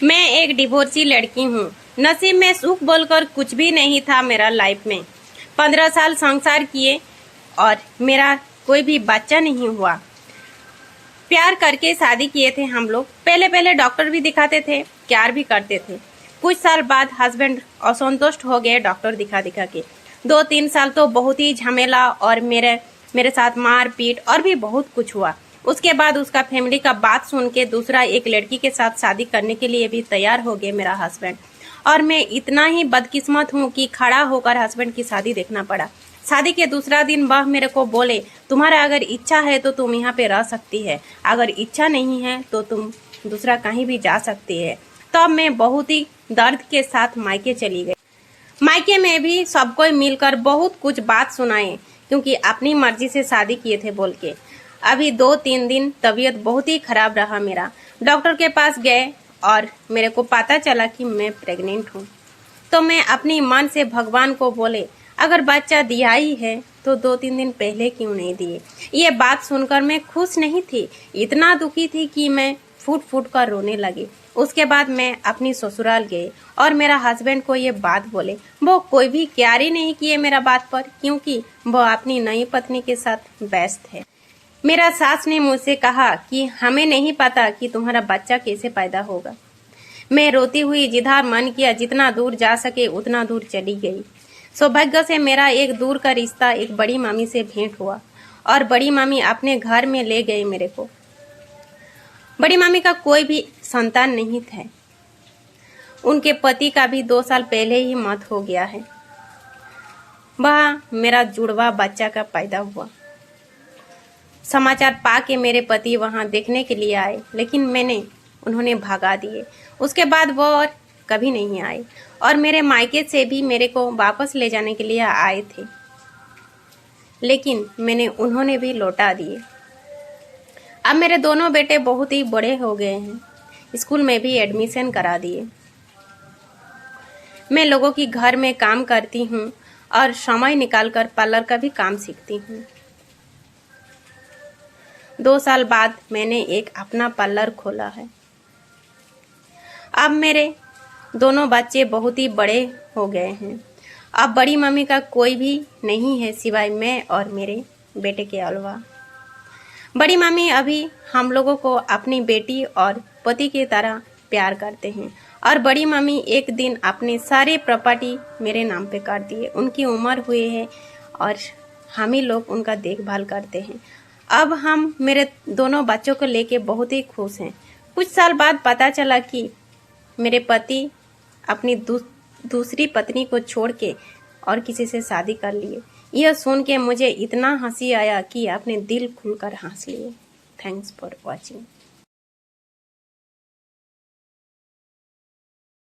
मैं एक डिवोर्सी लड़की हूँ। नसीब में सुख बोलकर कुछ भी नहीं था मेरा लाइफ में। 15 साल संसार किए और मेरा कोई भी बच्चा नहीं हुआ। प्यार करके शादी किए थे हम लोग। पहले डॉक्टर भी दिखाते थे, प्यार भी करते थे। कुछ साल बाद हस्बैंड असंतुष्ट हो गए डॉक्टर दिखा के। 2-3 साल तो बहुत ही झमेला और मेरे साथ मार पीट और भी बहुत कुछ हुआ। उसके बाद उसका फैमिली का बात सुन के दूसरा एक लड़की के साथ शादी करने के लिए भी तैयार हो गए मेरा हस्बैंड। और मैं इतना ही बदकिस्मत हूँ कि खड़ा होकर हस्बैंड की शादी देखना पड़ा। शादी के दूसरा दिन वह मेरे को बोले, तुम्हारा अगर इच्छा है तो तुम यहाँ पे रह सकती है, अगर इच्छा नहीं है तो तुम दूसरा कहीं भी जा सकती है। तब मैं बहुत ही दर्द के साथ मायके चली गई। मायके में भी सब कोई मिलकर बहुत कुछ बात सुनाए, क्योंकि अपनी मर्जी से शादी किए थे बोल के। अभी 2-3 दिन तबीयत बहुत ही खराब रहा मेरा। डॉक्टर के पास गए और मेरे को पता चला कि मैं प्रेग्नेंट हूँ। तो मैं अपनी मन से भगवान को बोले, अगर बच्चा दिया ही है तो 2-3 दिन पहले क्यों नहीं दिए। ये बात सुनकर मैं खुश नहीं थी, इतना दुखी थी कि मैं फूट फूट कर रोने लगी। उसके बाद मैं अपनी ससुराल गई और मेरा हस्बैंड को ये बात बोले। वो कोई भी केयर ही नहीं किए मेरा बात पर, क्योंकि वो अपनी नई पत्नी के साथ व्यस्त है। मेरा सास ने मुझसे कहा कि हमें नहीं पता कि तुम्हारा बच्चा कैसे पैदा होगा। मैं रोती हुई जिधर मन किया जितना दूर जा सके उतना दूर चली गई। सौभाग्य से मेरा एक दूर का रिश्ता एक बड़ी मामी से भेंट हुआ और बड़ी मामी अपने घर में ले गई मेरे को। बड़ी मामी का कोई भी संतान नहीं था। उनके पति का भी 2 साल पहले ही मौत हो गया है। वह मेरा जुड़वा बच्चा का पैदा हुआ। समाचार पाके मेरे पति वहां देखने के लिए आए, लेकिन उन्होंने भगा दिए। उसके बाद वो और कभी नहीं आए और मेरे मायके से भी मेरे को वापस ले जाने के लिए आए थे, लेकिन उन्होंने भी लौटा दिए। अब मेरे दोनों बेटे बहुत ही बड़े हो गए हैं, स्कूल में भी एडमिशन करा दिए। मैं लोगों की घर में काम करती हूँ और समय निकालकर पार्लर का भी काम सीखती हूँ। 2 साल बाद मैंने एक अपना पार्लर खोला है। अब मेरे दोनों बच्चे बहुत ही बड़े हो गए हैं। अब बड़ी मम्मी का कोई भी नहीं है सिवाय मैं और मेरे बेटे के अलावा। बड़ी मम्मी अभी हम लोगों को अपनी बेटी और पति की तरह प्यार करते हैं और बड़ी मम्मी एक दिन अपने सारे प्रॉपर्टी मेरे नाम पे कर दिए। उनकी उम्र हुई है और हम ही लोग उनका देखभाल करते हैं। अब हम मेरे दोनों बच्चों को लेके बहुत ही खुश हैं। कुछ साल बाद पता चला कि मेरे पति अपनी दूसरी पत्नी को छोड़ के और किसी से शादी कर लिए। यह सुन के मुझे इतना हंसी आया कि आपने दिल खुलकर हंस लिए। Thanks for watching.